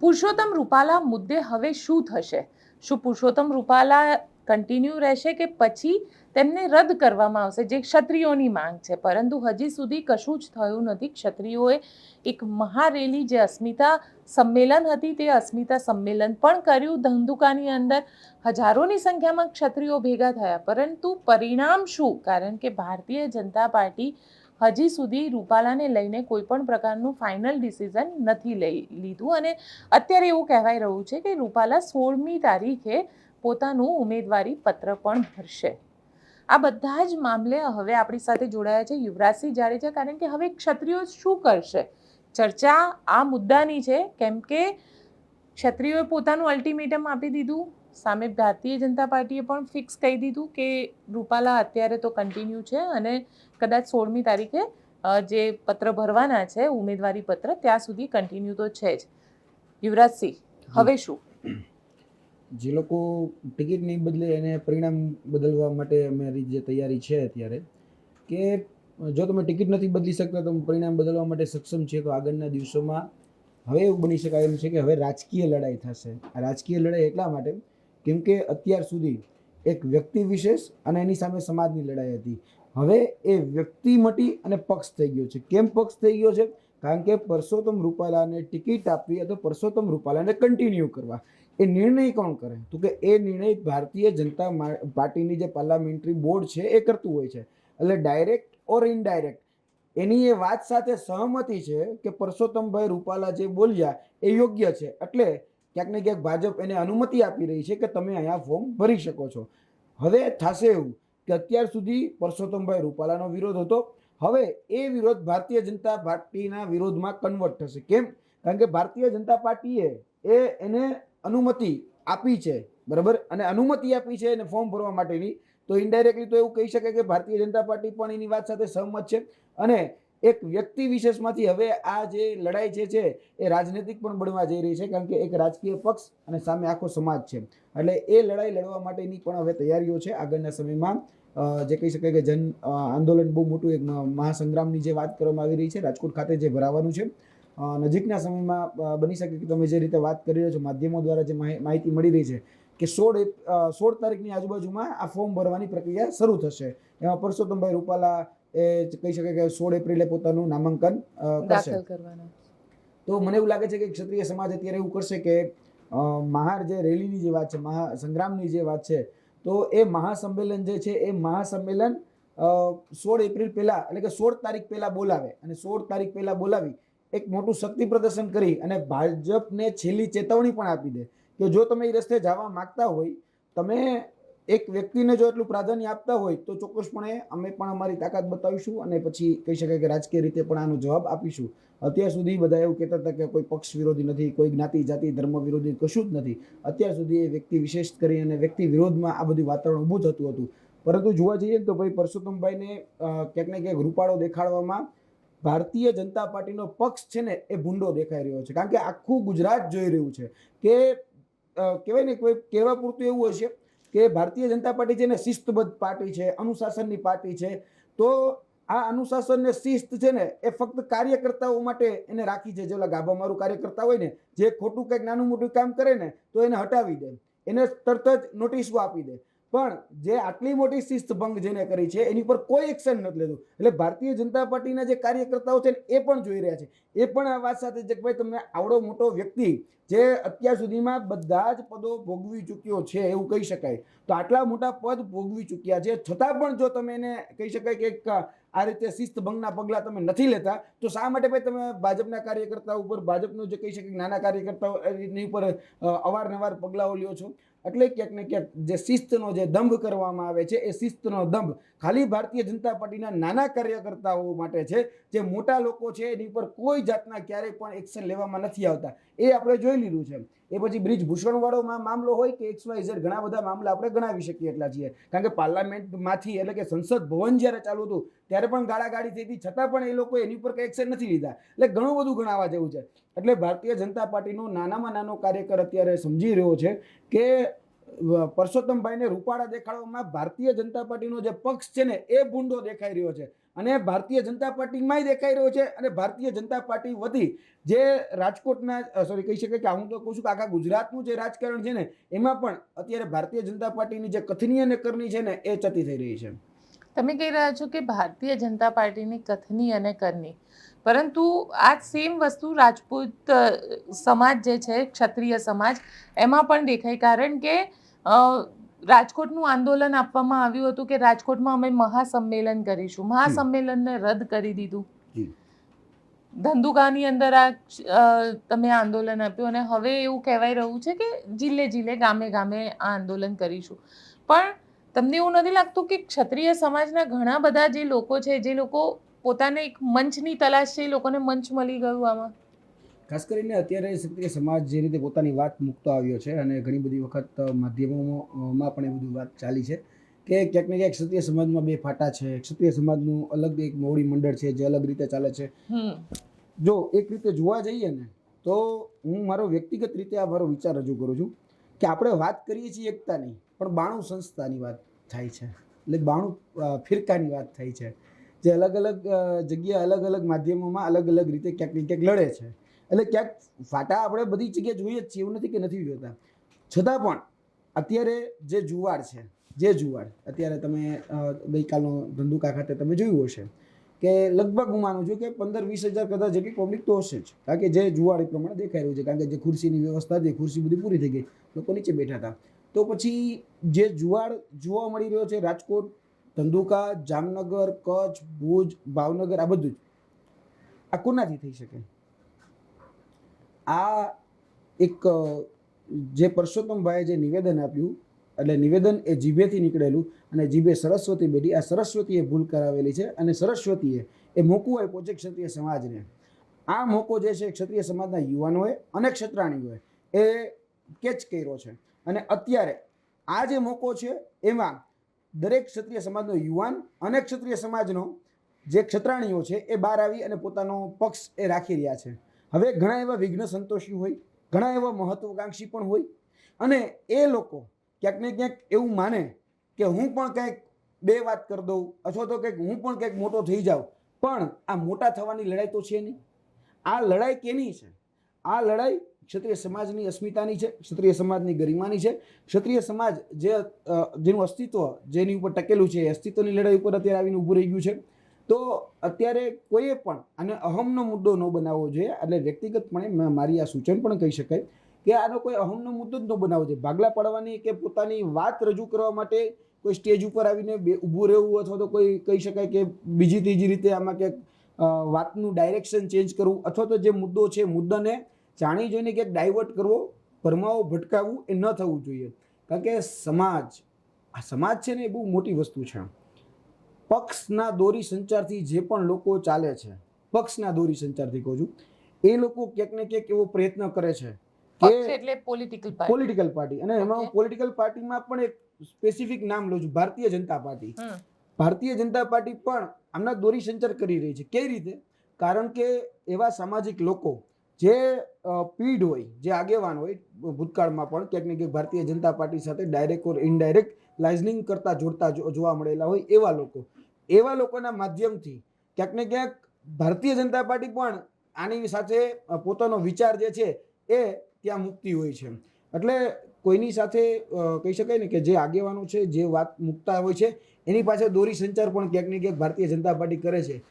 પુરુષોત્તમ રૂપાલા મુદ્દે હવે શું થશે? શું પુરુષોત્તમ રૂપાલા કન્ટિન્યુ રહેશે કે પછી તેમને રદ કરવામાં આવશે, જે ક્ષત્રિયોની માંગ છે? પરંતુ હજી સુધી કશું જ થયું નથી. ક્ષત્રિયોએ એક મહારેલી, જે અસ્મિતા સંમેલન હતી, તે અસ્મિતા સંમેલન પણ કર્યું ધંધુકાની અંદર. હજારોની સંખ્યામાં ક્ષત્રિયો ભેગા થયા, પરંતુ પરિણામ શું? કારણ કે ભારતીય જનતા પાર્ટી હજી સુધી રૂપાલાને લઈને કોઈ પણ પ્રકારનું ફાઇનલ ડિસિઝન નથી લીધું. અને અત્યારે એવું કહેવાય રહ્યું છે કે રૂપાલા 16મી તારીખે પોતાનું ઉમેદવારી પત્ર પણ ભરશે. આ બધા જ મામલે હવે આપણી સાથે જોડાયા છે યુવરાજસિંહ જાડેજા, કારણ કે હવે ક્ષત્રિયો શું કરશે? ચર્ચા આ મુદ્દાની છે, કેમ કે ક્ષત્રિયોએ પોતાનું અલ્ટિમેટમ આપી દીધું. સામે ભારતીય જનતા પાર્ટીએ પણ ફિક્સ કહી દીધું કે રૂપાલા અત્યારે તો કન્ટિન્યુ છે અને કદાચ 16મી તારીખે જે પત્ર ભરવાના છે, ઉમેદવારી પત્ર, ત્યાં સુધી કન્ટિન્યુ તો છે જ. યુવરાજસિંહ, હવે શું? જે લોકો ટિકિટ નહીં બદલે એને પરિણામ બદલવા માટે અમારી જે તૈયારી છે અત્યારે, કે જો તમે ટિકિટ નથી બદલી શકતા તો પરિણામ બદલવા માટે સક્ષમ છે, તો આગળના દિવસોમાં હવે એવું બની શકાય એમ છે કે હવે રાજકીય લડાઈ થશે. આ રાજકીય લડાઈ એટલા માટે કેમ કે અત્યાર સુધી એક વ્યક્તિ વિશેષ અને એની સામે સમાજની લડાઈ હતી. હવે એ વ્યક્તિ મટી અને પક્ષ થઈ ગયો છે. કેમ પક્ષ થઈ ગયો છે? કારણ કે પરસોત્તમ રૂપાલાને ટિકિટ આપવી અથવા પરસોત્તમ રૂપાલાને કન્ટિન્યુ કરવા, એ નિર્ણય કોણ કરે? તો કે એ નિર્ણય ભારતીય જનતા પાર્ટીની જે પાર્લામેન્ટરી બોર્ડ છે એ કરતું હોય છે. એટલે ડાયરેક્ટ ઓર ઇનડાયરેક્ટ એની એ વાત સાથે સહમતિ છે કે પરસોત્તમભાઈ રૂપાલા જે બોલ્યા એ યોગ્ય છે. એટલે ક્યાંક ને ક્યાંક ભાજપ એને અનુમતિ આપી રહી છે કે તમે અહીંયા ફોર્મ ભરી શકો છો. હવે થશે એવું કે અત્યાર સુધી પરસોત્તમભાઈ રૂપાલાનો વિરોધ હતો, હવે એ વિરોધ ભારતીય જનતા પાર્ટીના વિરોધમાં કન્વર્ટ થશે. કેમ? કારણ કે ભારતીય જનતા પાર્ટીએ એને અનુમતિ આપી છે, બરાબર, અને અનુમતિ આપી છે એને ફોર્મ ભરવા માટેની, તો ઇનડાયરેક્ટલી તો એવું કહી શકાય કે ભારતીય જનતા પાર્ટી પણ એની વાત સાથે સહમત છે. અને એક વ્યક્તિ વિશેષમાંથી હવે આ જે લડાઈ છે એ રાજનૈતિક પણ બનવા જઈ રહી છે, કારણ કે એક રાજકીય પક્ષ અને સામે આખો સમાજ છે. એટલે એ લડાઈ લડવા માટેની પણ હવે તૈયારીઓ છે. આગળના સમયમાં જે કહી શકાય કે જન આંદોલન, બહુ મોટું એક મહાસંગ્રામની જે વાત કરવામાં આવી રહી છે રાજકોટ ખાતે, જે ભરાવાનું છે નજીકના સમયમાં. બની શકે કે તમે જે રીતે વાત કરી રહ્યા છો, માધ્યમો દ્વારા જે માહિતી મળી રહી છે કે 16 તારીખની આજુબાજુમાં આ ફોર્મ ભરવાની પ્રક્રિયા શરૂ થશે. એમાં પરસોત્તમભાઈ રૂપાલા એ કહી શકાય કે 16 એપ્રિલે પોતાનું નામાંકન કરશે. તો મને એવું લાગે છે કે ક્ષત્રિય સમાજ અત્યારે એવું કરશે કે મહાર જે રેલીની જે વાત છે, મહાસંગ્રામની જે વાત છે, તો એ મહાસંમેલન જે છે એ મહાસંમેલન 16 એપ્રિલ પહેલા, એટલે કે 16 તારીખ પહેલા બોલાવે, અને 16 તારીખ પહેલા બોલાવી એક મોટું શક્તિ પ્રદર્શન કરી અને ભાજપને છેલ્લી ચેતવણી પણ આપી દે કે જો તમે એ રસ્તે જવા માંગતા હોય, તમે એક વ્યક્તિને જો એટલું પ્રાધાન્ય આપતા હોય, તો ચોક્કસપણે અમે પણ અમારી તાકાત બતાવીશું અને પછી કહી શકાય કે રાજકીય રીતે પણ આનો જવાબ આપીશું. અત્યાર સુધી બધા એવું કહેતા હતા કે કોઈ પક્ષ વિરોધી નથી, કોઈ જ્ઞાતિ જાતિ ધર્મ વિરોધી કશું જ નથી. અત્યાર સુધી એ વ્યક્તિ વિશેષ કરી અને વ્યક્તિ વિરોધમાં આ બધું વાતાવરણ ઊભું થતું હતું. પરંતુ જોવા જઈએ તો ભાઈ પરસોત્તમભાઈને ક્યાંક ને ક્યાંક રૂપાળો દેખાડવામાં ભારતીય જનતા પાર્ટીનો પક્ષ છે ને એ ભૂંડો દેખાઈ રહ્યો છે. કારણ કે આખું ગુજરાત જોઈ રહ્યું છે કે કહેવાય ને, કોઈ કહેવા પૂરતું એવું હશે કે ભારતીય જનતા પાર્ટી છે ને શિસ્તબદ્ધ પાર્ટી છે, અનુશાસનની પાર્ટી છે. તો આ અનુશાસન ને શિસ્ત છે ને એ ફક્ત કાર્યકર્તાઓ માટે એને રાખી છે. જે ઓલા ગાભા મારું કાર્યકર્તા હોય ને, જે ખોટું કંઈક નાનું મોટું કામ કરે ને તો એને હટાવી દે, એને તરત જ નોટિસો આપી દે. પણ જે આટલી મોટી શિસ્ત ભંગ જેને કરી છે એની પર કોઈ એક્શન નથી લેતું. એટલે ભારતીય જનતા પાર્ટીના જે કાર્યકર્તાઓ છે એ પણ જોઈ રહ્યા છે. એ પણ આ વાત સાથે છે કે ભાઈ તમે આવડો મોટો વ્યક્તિ જે અત્યાર સુધીમાં બધા જ પદો ભોગવી ચૂક્યો છે એવું કહી શકાય, તો આટલા મોટા પદ ભોગવી ચૂક્યા છે, છતાં પણ જો તમે એને કહી શકાય કે આ રીતે શિસ્ત ભંગના પગલા તમે નથી લેતા, તો શા માટે ભાઈ તમે ભાજપના કાર્યકર્તાઓ ઉપર, ભાજપનું જે કહી શકાય નાના કાર્યકર્તાઓ એની ઉપર અવારનવાર પગલાઓ લ્યો છો? એટલે ક્યાંક ને ક્યાંક જે શિસ્તનો જે દંભ કરવામાં આવે છે, એ શિસ્તનો દંભ ખાલી ભારતીય જનતા પાર્ટીના નાના કાર્યકર્તાઓ માટે છે. જે મોટા લોકો છે એની પર કોઈ જાતના ક્યારેય પણ એક્શન લેવામાં નથી આવતા, એ આપણે જોઈ લીધું છે. એ પછી બ્રિજભૂષણ વાળો મામલો હોય કે XYZ, ઘણા બધા મામલા આપણે ગણાવી શકીએ એટલા છીએ. કારણ કે પાર્લામેન્ટમાંથી, એટલે કે સંસદ ભવન જ્યારે ચાલુ હતું ત્યારે પણ ગાળાગાળી થઈ હતી, છતાં પણ એ લોકો એની ઉપર કંઈ એક્શન નથી લીધા. એટલે ઘણું બધું ગણાવવા જેવું છે. એટલે ભારતીય જનતા પાર્ટીનો નાનામાં નાનો કાર્યકર અત્યારે સમજી રહ્યો છે કે પરસોત્તમભાઈને રૂપાળા દેખાડવામાં ભારતીય જનતા પાર્ટીનો જે પક્ષ છે ને એ ભૂંડો દેખાઈ રહ્યો છે. અને ભારતીય જનતા પાર્ટીમાંય દેખાઈ રહ્યો છે. અને ભારતીય જનતા પાર્ટી વધી જે રાજકોટના સોરી કહી શકાય કે હું તો કહું છું કે આખા ગુજરાતનું જે રાજકારણ છે ને એમાં પણ અત્યારે ભારતીય જનતા પાર્ટીની જે કથની અને કરની છે ને એ ચતી થઈ રહી છે. તમે કહી રહ્યા છો કે ભારતીય જનતા પાર્ટીની કથની અને કરની, પરંતુ આ સેમ વસ્તુ રાજપૂત સમાજ જે છે, ક્ષત્રિય સમાજ, એમાં પણ દેખાય. કારણ કે રાજકોટનું આંદોલન આપવામાં આવ્યું હતું કે રાજકોટમાં અમે મહાસંમેલન કરીશું. મહાસંમેલનને રદ કરી દીધું. ધંધુકાની અંદર તમે આંદોલન આપ્યું અને હવે એવું કહેવાય રહ્યું છે કે જિલ્લે જિલ્લે ગામે ગામે આ આંદોલન કરીશું. પણ તમને એવું નથી લાગતું કે ક્ષત્રિય સમાજના ઘણા બધા જે લોકો છે, જે લોકો પોતાને એક મંચની તલાશ છે, એ લોકોને મંચ મળી ગયું આમાં? ખાસ કરીને અત્યારે ક્ષત્રિય સમાજ જે રીતે પોતાની વાત મૂકતો આવ્યો છે અને ઘણી બધી વખત માધ્યમોમાં પણ એ બધું વાત ચાલી છે કે ક્યાંક ને ક્યાંક ક્ષત્રિય સમાજમાં બે ફાટા છે. ક્ષત્રિય સમાજનું અલગ એક મોવડી મંડળ છે જે અલગ રીતે ચાલે છે. જો એક રીતે જોવા જઈએ ને તો હું મારો વ્યક્તિગત રીતે આ મારો વિચાર રજૂ કરું છું કે આપણે વાત કરીએ છીએ એકતાની, પણ 92 સંસ્થાની વાત થાય છે. એટલે 92 ફિરકાની વાત થાય છે જે અલગ અલગ જગ્યાએ અલગ અલગ માધ્યમોમાં અલગ અલગ રીતે ક્યાંક ને ક્યાંક લડે છે. એટલે ક્યાંક ફાટા આપણે બધી જગ્યાએ જોઈએ જ છીએ, એવું નથી કે નથી જોતા. છતાં પણ અત્યારે જે જુવાડ છે, જે જુવાડ અત્યારે તમે ગઈકાલનો ધંધુકા ખાતે તમે જોયું હશે કે લગભગ હું માનું છું કે 15-20 હજાર કદાચ જેટલી પબ્લિક તો હશે જ. કારણ કે જે જુવાડ એ પ્રમાણે દેખાઈ રહ્યું છે. કારણ કે જે ખુરશીની વ્યવસ્થા હતી, ખુરશી બધી પૂરી થઈ ગઈ, લોકો નીચે બેઠા હતા. તો પછી જે જુવાડ જોવા મળી રહ્યો છે રાજકોટ, ધંધુકા, જામનગર, કચ્છ, ભુજ, ભાવનગર, આ બધું જ આ કોનાથી થઈ શકે? આ એક જે પરસોત્તમભાઈએ જે નિવેદન આપ્યું, એટલે નિવેદન એ જીભેથી નીકળેલું અને જીભે સરસ્વતી બેઠી. આ સરસ્વતીએ ભૂલ કરાવેલી છે અને સરસ્વતીએ એ મોકો આપ્યો છે ક્ષત્રિય સમાજને. આ મોકો જે છે ક્ષત્રિય સમાજના યુવાનોએ અને ક્ષત્રાણીઓએ એ કેચ કર્યો છે. અને અત્યારે આ જે મોકો છે એમાં દરેક ક્ષત્રિય સમાજનો યુવાન અને ક્ષત્રિય સમાજનો જે ક્ષત્રાણીઓ છે એ બહાર આવી અને પોતાનો પક્ષ એ રાખી રહ્યા છે. હવે ઘણા એવા વિઘ્ન સંતોષી હોય, ઘણા એવા મહત્વકાંક્ષી પણ હોય અને એ લોકો ક્યાંક ને ક્યાંક એવું માને કે હું પણ કંઈક બે વાત કરી દઉં અથવા તો કંઈક હું પણ કંઈક મોટો થઈ જાઉં. પણ આ મોટા થવાની લડાઈ તો છે નહીં. આ લડાઈ કેની છે? આ લડાઈ ક્ષત્રિય સમાજની અસ્મિતાની છે, ક્ષત્રિય સમાજની ગરિમાની છે. ક્ષત્રિય સમાજ જેનું અસ્તિત્વ જેની ઉપર ટકેલું છે એ અસ્તિત્વની લડાઈ ઉપર અત્યારે આવીને ઊભું રહી ગયું છે. તો અત્યારે કોઈએ પણ આને અહમનો મુદ્દો ન બનાવવો જોઈએ. એટલે વ્યક્તિગતપણે મારી આ સૂચન પણ કહી શકાય કે આનો કોઈ અહમનો મુદ્દો જ ન બનાવવો જોઈએ. ભાગલા પાડવાની કે પોતાની વાત રજૂ કરવા માટે કોઈ સ્ટેજ ઉપર આવીને ઊભું રહેવું અથવા તો કોઈ કહી શકાય કે બીજી ત્રીજી રીતે આમાં ક્યાંક વાતનું ડાયરેક્શન ચેન્જ કરવું અથવા તો જે મુદ્દો છે મુદ્દાને જાણી જોઈને ક્યાંક ડાયવર્ટ કરવો, ભરમાવો ભટકાવવું એ ન થવું જોઈએ. કારણ કે સમાજ છે ને એ બહુ મોટી વસ્તુ છે. પક્ષના દોરી સંચારથી જે પણ લોકો ચાલે છે, પક્ષના દોરી સંચારથી કહું છું, એ લોકો ક્યાંક ને ક્યાંક એવો પ્રયત્ન કરે છે કે એટલે પોલિટિકલ પાર્ટી. અને એમાં પોલિટિકલ પાર્ટીમાં પણ એક સ્પેસિફિક નામ લઉં છું, ભારતીય જનતા પાર્ટી. ભારતીય જનતા પાર્ટી પણ આમના દોરી સંચાર કરી રહી છે. કઈ રીતે? કારણ કે એવા સામાજિક લોકો જે પીઢ હોય, જે આગેવાન હોય, ભૂતકાળમાં પણ ક્યાંક ને ક્યાંક ભારતીય જનતા પાર્ટી સાથે ડાયરેક્ટ ઓર ઇનડાયરેક્ટ લાઇઝનિંગ કરતા જોડતા જોવા મળેલા હોય, એવા લોકોના માધ્યમથી ક્યાંક ને ક્યાંક ભારતીય જનતા પાર્ટી પણ આની સાથે પોતાનો વિચાર જે છે એ ત્યાં મૂકતી હોય છે. એટલે કોઈની સાથે કહી શકાય ને કે જે આગેવાનો છે જે વાત મૂકતા હોય છે એની પાછળ દોરી સંચાર પણ ક્યાંક ને ક્યાંક ભારતીય જનતા પાર્ટી કરે છે.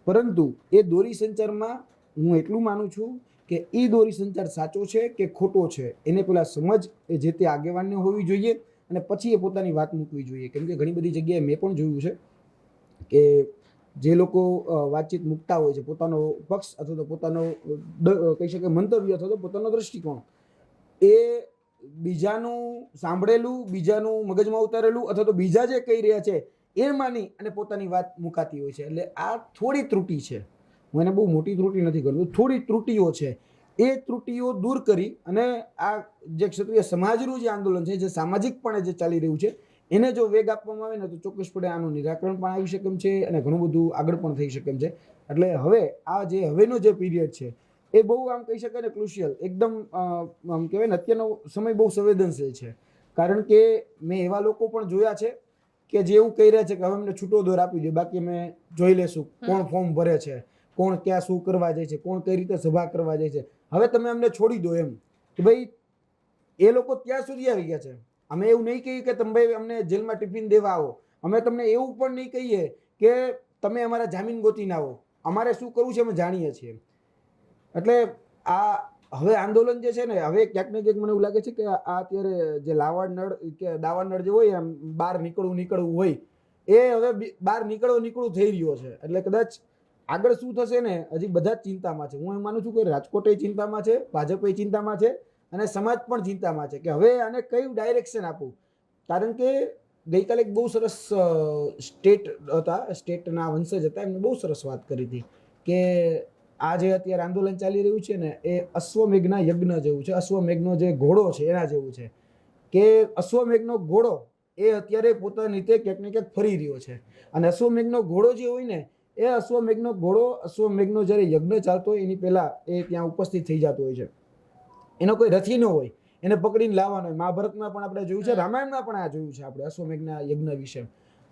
પરંતુ એ દોરી સંચારમાં હું એટલું માનું છું કે એ દોરી સંચાર સાચો છે કે ખોટો છે એને પેલા સમજ એ જે તે આગેવાનને હોવી જોઈએ અને પછી એ પોતાની વાત મૂકવી જોઈએ. કેમ કે ઘણી બધી જગ્યાએ મેં પણ જોયું છે કે જે લોકો વાતચીત મૂકતા હોય છે, પોતાનો પક્ષ અથવા તો પોતાનો કહી શકાય મંતવ્ય અથવા તો પોતાનો દ્રષ્ટિકોણ એ બીજાનું સાંભળેલું, બીજાનું મગજમાં ઉતારેલું અથવા તો બીજા જે કહી રહ્યા છે એ માની અને પોતાની વાત મુકાતી હોય છે. એટલે આ થોડી ત્રુટિ છે. હું એને બહુ મોટી ત્રુટિ નથી કરતો, થોડી ત્રુટિઓ છે. એ ત્રુટિઓ દૂર કરી અને આ જે ક્ષત્રિય સમાજનું જે આંદોલન છે, જે સામાજિકપણે જે ચાલી રહ્યું છે, એને જો વેગ આપવામાં આવે ને તો ચોક્કસપણે આનું નિરાકરણ પણ આવી શકે છે અને ઘણું બધું આગળ પણ થઈ શકે છે. એટલે હવેનો જે પીરિયડ છે એ બહુ આમ કહી શકાય ને ક્રુશિયલ, એકદમ આમ કહેવાય ને અત્યારનો સમય બહુ સંવેદનશીલ છે. કારણ કે મેં એવા લોકો પણ જોયા છે કે જે એવું કહી રહ્યા છે કે હવે અમને છૂટો દોર આપી દો, બાકી અમે જોઈ લેશું કોણ ફોર્મ ભરે છે, કોણ ક્યાં શું કરવા જાય છે, કોણ કઈ રીતે સભા કરવા જાય છે, હવે તમે અમને છોડી દો. એમ કે ભાઈ એ લોકો ત્યાં સુધી આવી ગયા છે. અમે એવું નહીં કહીએ કે તમે ભાઈ અમને જેલમાં ટિફિન દેવા આવો, અમે તમને એવું પણ નહીં કહીએ કે તમે અમારા જામીન ગોતીને આવો, અમારે શું કરવું છે અમે જાણીએ છીએ. એટલે આ હવે આંદોલન જે છે ને, હવે ક્યાંક ને ક્યાંક મને એવું લાગે છે કે આ અત્યારે જે લાવાડ નળ કે દાવાડ નળ જે હોય એમ બહાર નીકળવું હોય, એ હવે બહાર નીકળવું થઈ રહ્યો છે. એટલે કદાચ આગળ શું થશે ને, હજી બધા જ ચિંતામાં છે. હું એમ માનું છું કે રાજકોટ ચિંતામાં છે, ભાજપ ચિંતામાં છે, અને સમાજ પણ ચિંતામાં છે કે હવે આને કયું ડાયરેક્શન આપવું. કારણ કે ગઈકાલે એક બહુ સરસ સ્ટેટના વંશજ હતા, એમને બહુ સરસ વાત કરી હતી કે આ જે અત્યારે આંદોલન ચાલી રહ્યું છે ને, એ અશ્વમેઘના યજ્ઞ જેવું છે. અશ્વમેઘનો જે ઘોડો છે એના જેવું છે કે અશ્વમેઘનો ઘોડો એ અત્યારે પોતાની રીતે ક્યાંક ને ક્યાંક ફરી રહ્યો છે. અને અશ્વમેઘનો ઘોડો જે હોય ને, એ અશ્વમેઘનો જ્યારે યજ્ઞ ચાલતો હોય એની પહેલા એ ત્યાં ઉપસ્થિત થઈ જતો હોય છે. એનો કોઈ રથી ન હોય, એને પકડીને લાવવાનો હોય. મહાભારતમાં પણ આપણે જોયું છે, રામાયણમાં પણ આ જોયું છે આપણે અશ્વમેઘના યજ્ઞ વિશે.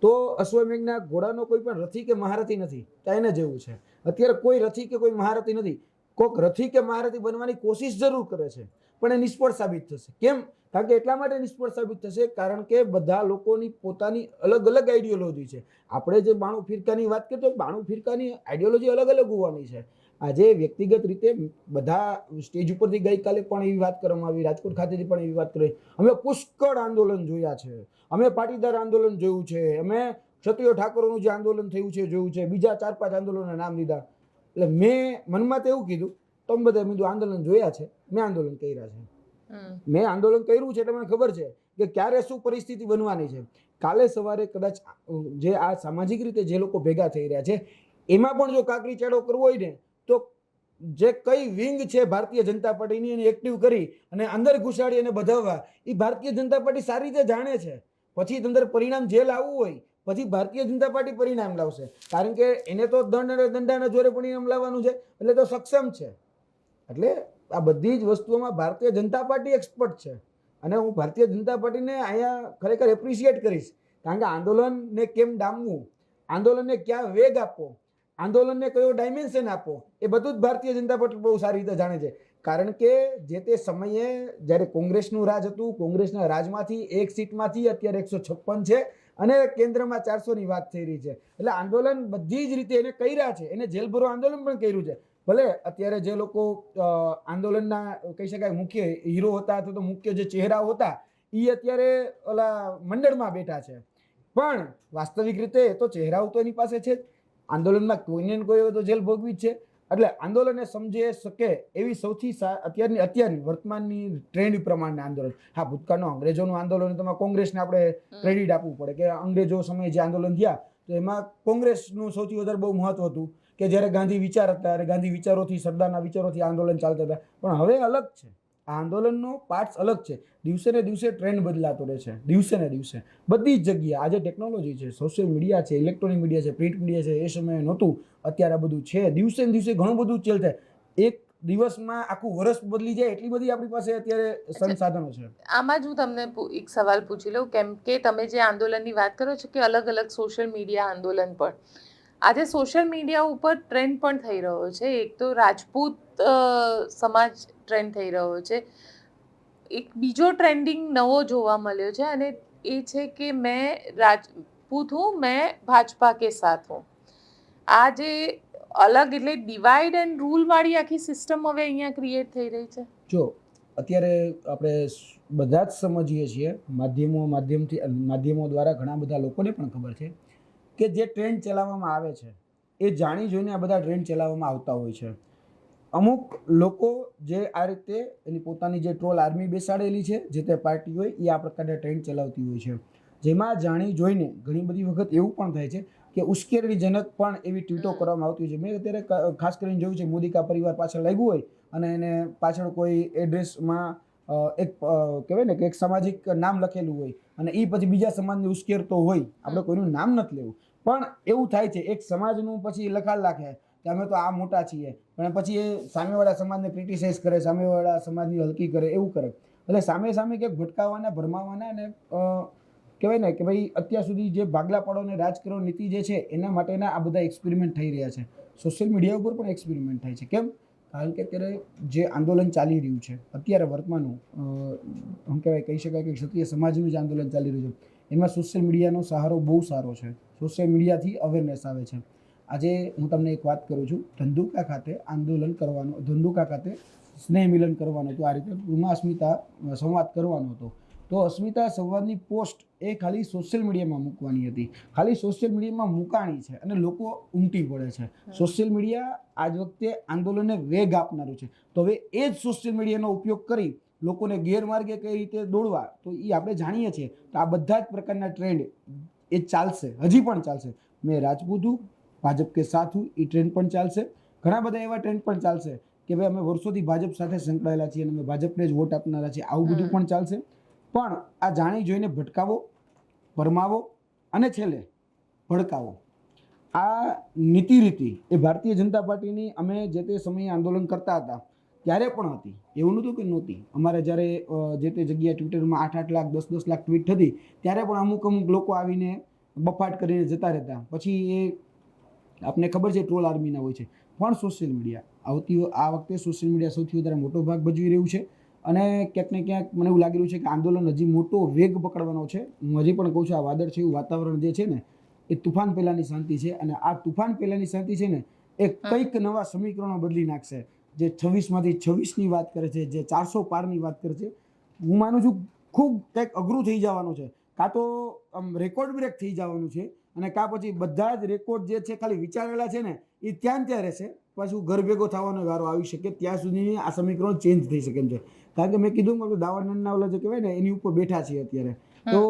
તો અશ્વમેઘના ઘોડાનો કોઈ પણ રથી કે મહારથી નથી, તો એને જેવું છે. અત્યારે કોઈ રથી કે કોઈ મહારથી નથી. કોઈક રથી કે મહારથી બનવાની કોશિશ જરૂર કરે છે, પણ એ નિષ્ફળ સાબિત થશે. કેમ? કારણ કે એટલા માટે નિષ્ફળ સાબિત થશે કારણ કે બધા લોકોની પોતાની અલગ અલગ આઈડિયોલોજી છે. આપણે જે બાણું ફિરકાની વાત કરીએ તો બાણું ફિરકાની આઈડિયોલોજી અલગ અલગ હોવાની છે. આજે વ્યક્તિગત રીતે બધા સ્ટેજ ઉપરથી ગઈકાલે પણ એવી વાત કરવામાં આવી, રાજકોટ ખાતેથી પણ એવી વાત કરી, અમે પુષ્કળ આંદોલન જોયા છે, અમે પાટીદાર આંદોલન જોયું છે, અમે ક્ષત્રિય ઠાકોરોનું જે આંદોલન થયું છે જોયું છે, બીજા 4-5 આંદોલનના નામ લીધા. એટલે મેં મનમાં તો એવું કીધું, તમે બધા મેં આંદોલન જોયા છે, મેં આંદોલન કર્યા છે, મેં આંદોલન કર્યું છે, એટલે મને ખબર છે કે ક્યારે શું પરિસ્થિતિ બનવાની છે. કાલે સવારે કદાચ જે આ સામાજિક રીતે જે લોકો ભેગા થઈ રહ્યા છે, એમાં પણ જો કાકરી ચાડો કરવો હોય ને, તો જે કઈ વિંગ છે ભારતીય જનતા પાર્ટીની એને એક્ટિવ કરી અને અંદર ઘુસાડી અને બધાવવા, એ ભારતીય જનતા પાર્ટી સારી રીતે જાણે છે. પછી અંદર પરિણામ જે લાવવું હોય, પછી ભારતીય જનતા પાર્ટી પરિણામ લાવશે. કારણ કે એને તો દંડ અને દંડાના જોરે પરિણામ લાવવાનું છે, એટલે તો સક્ષમ છે. એટલે આ બધી જ વસ્તુઓમાં ભારતીય જનતા પાર્ટી એક્સપર્ટ છે. અને હું ભારતીય જનતા પાર્ટીને અહીંયા ખરેખર એપ્રિશિએટ કરીશ. કારણ કે આંદોલનને કેમ ડામવું, આંદોલનને ક્યાં વેગ આપવો, આંદોલનને કયો ડાયમેન્શન આપવો, એ બધું જ ભારતીય જનતા પાર્ટી બહુ સારી રીતે જાણે છે. કારણ કે જે તે સમયે જ્યારે કોંગ્રેસનું રાજ હતું, કોંગ્રેસના રાજમાંથી એક સીટમાંથી અત્યારે 156 છે અને કેન્દ્રમાં 400ની વાત થઈ રહી છે. એટલે આંદોલન બધી જ રીતે એને કર્યા છે, એને જેલભરો આંદોલન પણ કર્યું છે. ભલે અત્યારે જે લોકો આંદોલનના કહી શકાય મુખ્ય હીરો હતા અથવા તો મુખ્ય જે ચહેરાઓ હતા, એ અત્યારે ઓલા મંડળમાં બેઠા છે, પણ વાસ્તવિક રીતે તો ચહેરાઓ તો એની પાસે છે જ. આંદોલનમાં કોઈને કોઈ તો જેલ ભોગવી જ છે. એટલે આંદોલનને સમજી શકે એવી સૌથી અત્યારની વર્તમાનની ટ્રેન્ડ પ્રમાણે આંદોલન. હા, ભૂતકાળનો અંગ્રેજોનું આંદોલન તમારે કોંગ્રેસને આપણે ક્રેડિટ આપવું પડે કે અંગ્રેજો સમયે જે આંદોલન થયા તો એમાં કોંગ્રેસનું સૌથી વધારે બહુ મહત્વ હતું કે જ્યારે ગાંધી વિચાર હતા, ત્યારે ગાંધી વિચારોથી, સરદારના વિચારોથી આંદોલન ચાલતા હતા. પણ હવે અલગ છે, આ આંદોલનનો પાર્ટ્સ અલગ છે. દિવસે ને દિવસે ટ્રેન્ડ બદલાતો રહે છે, દિવસે ને દિવસે બધી જ જગ્યાએ. આજે ટેકનોલોજી છે, સોશિયલ મીડિયા છે, ઇલેક્ટ્રોનિક મીડિયા છે, પ્રિન્ટ મીડિયા છે, એ સમયે નહોતું, અત્યારે આ બધું છે. દિવસે ને દિવસે ઘણું બધું ચેન્જ થાય. એક દિવસમાં આખું વર્ષ બદલી જાય એટલી બધી આપણી પાસે અત્યારે સંસાધનો છે. આમાં જ હું તમને એક સવાલ પૂછી લઉં, કેમ કે તમે જે આંદોલનની વાત કરો છો કે અલગ અલગ સોશિયલ મીડિયા આંદોલન પણ આજે સોશિયલ મીડિયા ઉપર ટ્રેન્ડ પણ થઈ રહ્યો છે. એક તો રાજપૂત સમાજ ટ્રેન્ડ થઈ રહ્યો છે, એક બીજો ટ્રેન્ડિંગ નવો જોવા મળ્યો છે અને એ છે કે મેં રાજપૂત હું, મેં ભાજપા કે સાથ હું. આ જે અલગ એટલે ડિવાઈડ એન્ડ રૂલ વાળી આખી સિસ્ટમ હવે અહીંયા ક્રિએટ થઈ રહી છે. જો અત્યારે આપણે બધા જ સમજીએ છીએ, માધ્યમો દ્વારા ઘણા બધા લોકોને પણ ખબર છે કે જે ટ્રેન્ડ ચલાવવામાં આવે છે એ જાણી જોઈને આ બધા ટ્રેન્ડ ચલાવવામાં આવતા હોય છે. અમુક લોકો જે આ રીતે એની પોતાની જે ટ્રોલ આર્મી બેસાડેલી છે, જે તે પાર્ટી હોય, એ આ પ્રકારના ટ્રેન્ડ ચલાવતી હોય છે, જેમાં જાણી જોઈને ઘણી બધી વખત એવું પણ થાય છે કે ઉશ્કેરણીજનક પણ એવી ટ્વીટો કરવામાં આવતી હોય છે. મેં અત્યારે ખાસ કરીને જોયું છે, મોદી કા પરિવાર પાછળ લાગ્યું હોય અને એને પાછળ કોઈ એડ્રેસમાં એક કહેવાય ને કે એક સામાજિક નામ લખેલું હોય અને એ પછી બીજા સમાજને ઉશ્કેરતો હોય. આપણે કોઈનું નામ નથી લેવું, પણ એવું થાય છે એક સમાજનું પછી લખાણ રાખે કે અમે તો આ મોટા છીએ, પણ પછી એ સામેવાળા સમાજને ક્રિટિસાઇઝ કરે, સામેવાળા સમાજની હલકી કરે, એવું કરે. એટલે સામે ક્યાંક ભટકાવાના, ભરમાવાના અને કહેવાય ને કે ભાઈ અત્યાર સુધી જે ભાગલા પાડો અને રાજ કરો નીતિ જે છે એના માટેના આ બધા એક્સપેરિમેન્ટ થઈ રહ્યા છે. સોશિયલ મીડિયા ઉપર પણ એક્સપેરિમેન્ટ થાય છે. કેમ? કારણ કે અત્યારે જે આંદોલન ચાલી રહ્યું છે અત્યારે વર્તમાનનું આમ કહેવાય કહી શકાય કે ક્ષત્રિય સમાજનું જે આંદોલન ચાલી રહ્યું છે એમાં સોશિયલ મીડિયાનો સહારો બહુ સારો છે. સોશિયલ મીડિયાથી અવેરનેસ આવે છે. આજે હું તમને એક વાત કરું છું, ધંધુકા ખાતે આંદોલન કરવાનો, ધંધુકા ખાતે સ્નેહ મિલન કરવાનો હતો, આ રીતે ઉમા અસ્મિતા સંવાદ કરવાનો હતો. તો અસ્મિતા સંવાદની પોસ્ટ એ ખાલી સોશિયલ મીડિયામાં મૂકવાની હતી, ખાલી સોશિયલ મીડિયામાં મૂકાણી છે અને લોકો ઉમટી પડે છે. સોશિયલ મીડિયા આજ વખતે આંદોલનને વેગ આપનારું છે. તો હવે એ જ સોશિયલ મીડિયાનો ઉપયોગ કરી લોકોને ગેરમાર્ગે કઈ રીતે દોડવા, તો એ આપણે જાણીએ છીએ. તો આ બધા જ પ્રકારના ટ્રેન્ડ એ ચાલશે, હજી પણ ચાલશે. મેં રાજપૂત હું, ભાજપ કે સાથ હું, એ ટ્રેન્ડ પણ ચાલશે. ઘણા બધા એવા ટ્રેન્ડ પણ ચાલશે કે ભાઈ અમે વર્ષોથી ભાજપ સાથે સંકળાયેલા છીએ અને અમે ભાજપને જ વોટ આપનારા છીએ, આવું બધું પણ ચાલશે. પણ આ જાણી જોઈને ભટકાવો, ભરમાવો અને છેલ્લે ભડકાવો, આ નીતિ રીતિ એ ભારતીય જનતા પાર્ટીની અમે જે તે સમયે આંદોલન કરતા હતા ત્યારે પણ હતી. એવું નહોતું કે નહોતી. અમારે જ્યારે જે તે જગ્યાએ ટ્વિટરમાં 8-8 લાખ 10-10 લાખ ટ્વીટ થતી ત્યારે પણ અમુક લોકો આવીને બફાટ કરીને જતા રહેતા. પછી એ આપને ખબર છે ટ્રોલ આર્મીના હોય છે. પણ સોશિયલ મીડિયા આ વખતે સોશિયલ મીડિયા સૌથી વધારે મોટો ભાગ ભજવી રહ્યું છે. અને ક્યાંક ને ક્યાંક મને એવું લાગી રહ્યું છે કે આંદોલન હજી મોટો વેગ પકડવાનો છે. હું હજી પણ કહું છું, આ વાદળ છે એવું વાતાવરણ જે છે ને એ તુફાન પહેલાંની શાંતિ છે. અને આ તુફાન પહેલાંની શાંતિ છે ને એ કંઈક નવા સમીકરણો બદલી નાખશે. જે 26માંથી 26ની વાત કરે છે, જે 400 પારની વાત કરે છે, હું માનું છું ખૂબ કંઈક અઘરું થઈ જવાનું છે. કાં તો રેકોર્ડ બ્રેક થઈ જવાનું છે અને કાં પછી બધા જ રેકોર્ડ જે છે ખાલી વિચારેલા છે ને એ ત્યાં રહેશે. પાછું ઘર ભેગો થવાનો વારો આવી શકે. ત્યાં સુધી આ સમીકરણ ચેન્જ થઈ શકે એમ છે. કારણ કે મેં કીધું કે દાવાનળના ઓલા જે કહેવાય ને એની ઉપર બેઠા છીએ અત્યારે. તો